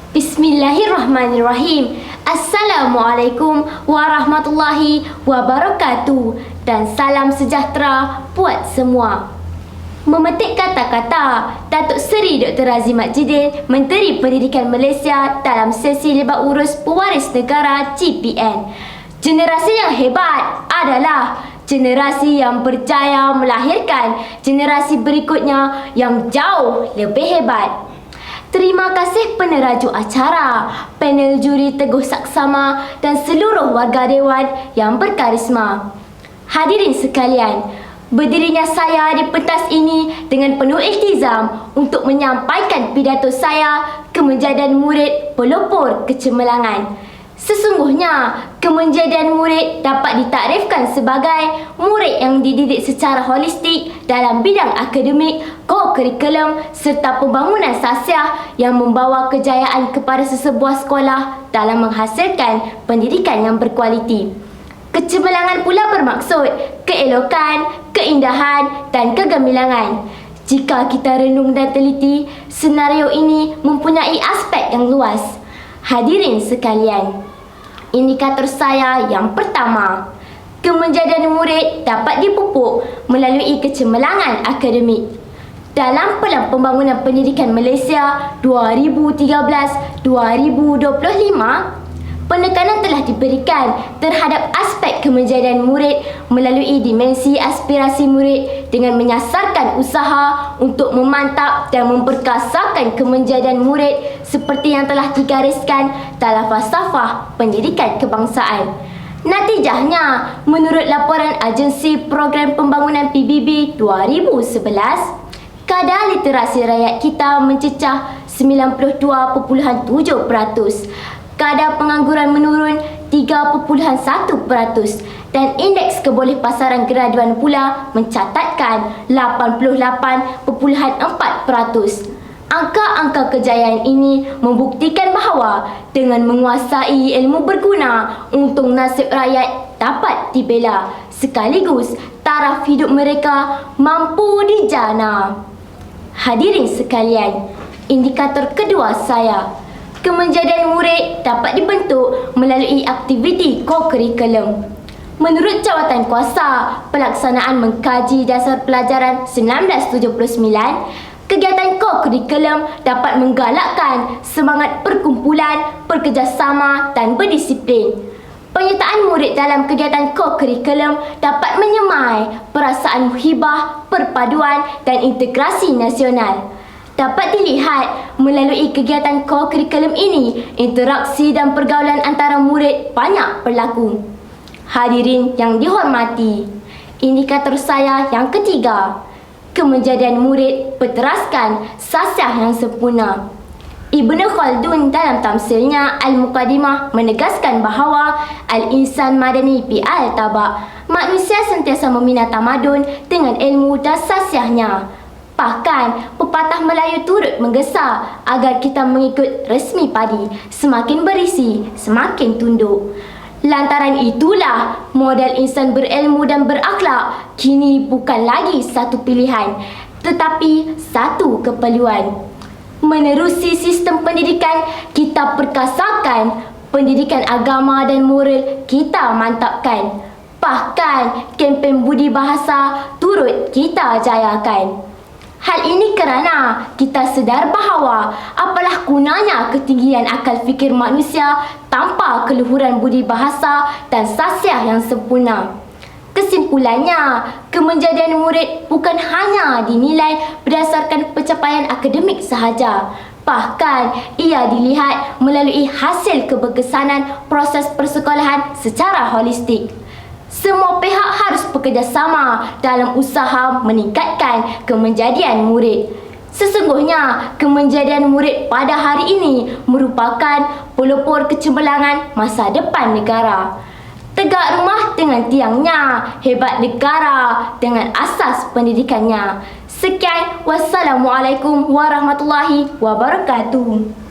Bismillahirrahmanirrahim. Assalamualaikum warahmatullahi wabarakatuh. Dan salam sejahtera buat semua. Memetik kata-kata Datuk Seri Dr. Azimat Jidin, Menteri Pendidikan Malaysia dalam sesi Lebat Urus Pewaris Negara GPN. Generasi yang hebat adalah generasi yang berjaya melahirkan generasi berikutnya yang jauh lebih hebat. Terima kasih peneraju acara, panel juri Teguh Saksama dan seluruh warga dewan yang berkarisma. Hadirin sekalian, berdirinya saya di pentas ini dengan penuh iltizam untuk menyampaikan pidato saya kemenjadian murid pelopor kecemerlangan. Sesungguhnya, kemenjadian murid dapat ditakrifkan sebagai murid yang dididik secara holistik dalam bidang akademik, ko-kurikulum serta pembangunan sasiah yang membawa kejayaan kepada sesebuah sekolah dalam menghasilkan pendidikan yang berkualiti. Kecemerlangan pula bermaksud keelokan, keindahan dan kegemilangan. Jika kita renung dan teliti, senario ini mempunyai aspek yang luas. Hadirin sekalian, indikator saya yang pertama, kemenjadian murid dapat dipupuk melalui kecemerlangan akademik. Dalam Pelan Pembangunan Pendidikan Malaysia 2013-2025, penekanan telah diberikan terhadap aspek kemenjadian murid melalui dimensi aspirasi murid dengan menyasarkan usaha untuk memantap dan memperkasakan kemenjadian murid seperti yang telah digariskan dalam falsafah pendidikan kebangsaan. Natijahnya, menurut laporan Agensi Program Pembangunan PBB 2011, kadar literasi rakyat kita mencecah 92.7%. Kadar pengangguran menurun 3.1% dan indeks kebolehpasaran graduan pula mencatatkan 88.4%. Angka-angka kejayaan ini membuktikan bahawa dengan menguasai ilmu berguna, untung nasib rakyat dapat dibela, sekaligus taraf hidup mereka mampu dijana. Hadirin sekalian, indikator kedua saya, kemenjadian murid dapat dibentuk melalui aktiviti ko-kurikulum. Menurut Jawatan Kuasa Pelaksanaan Mengkaji Dasar Pelajaran 1979, kegiatan ko-kurikulum dapat menggalakkan semangat perkumpulan, bekerjasama dan berdisiplin. Penyertaan murid dalam kegiatan ko-kurikulum dapat menyemai perasaan muhibah, perpaduan dan integrasi nasional. Dapat dilihat melalui kegiatan ko-kurikulum ini, interaksi dan pergaulan antara murid banyak berlaku. Hadirin yang dihormati, indikator saya yang ketiga, kemenjadian murid berteraskan sasiah yang sempurna. Ibnu Khaldun dalam tamsilnya Al-Muqaddimah menegaskan bahawa al-insan madani bi al-taba', manusia sentiasa membina tamadun dengan ilmu dan sasiahnya. Bahkan, pepatah Melayu turut menggesa agar kita mengikut resmi padi, semakin berisi, semakin tunduk. Lantaran itulah, modal insan berilmu dan berakhlak kini bukan lagi satu pilihan, tetapi satu keperluan. Menerusi sistem pendidikan, kita perkasakan, pendidikan agama dan moral kita mantapkan. Bahkan, kempen budi bahasa turut kita jayakan. Hal ini kerana kita sedar bahawa apalah gunanya ketinggian akal fikir manusia tanpa keluhuran budi bahasa dan sasiah yang sempurna. Kesimpulannya, kemenjadian murid bukan hanya dinilai berdasarkan pencapaian akademik sahaja. Bahkan, ia dilihat melalui hasil keberkesanan proses persekolahan secara holistik. Semua pihak harus bekerjasama dalam usaha meningkatkan kemenjadian murid. Sesungguhnya, kemenjadian murid pada hari ini merupakan pelopor kecemerlangan masa depan negara. Tegak rumah dengan tiangnya, hebat negara dengan asas pendidikannya. Sekian, wassalamualaikum warahmatullahi wabarakatuh.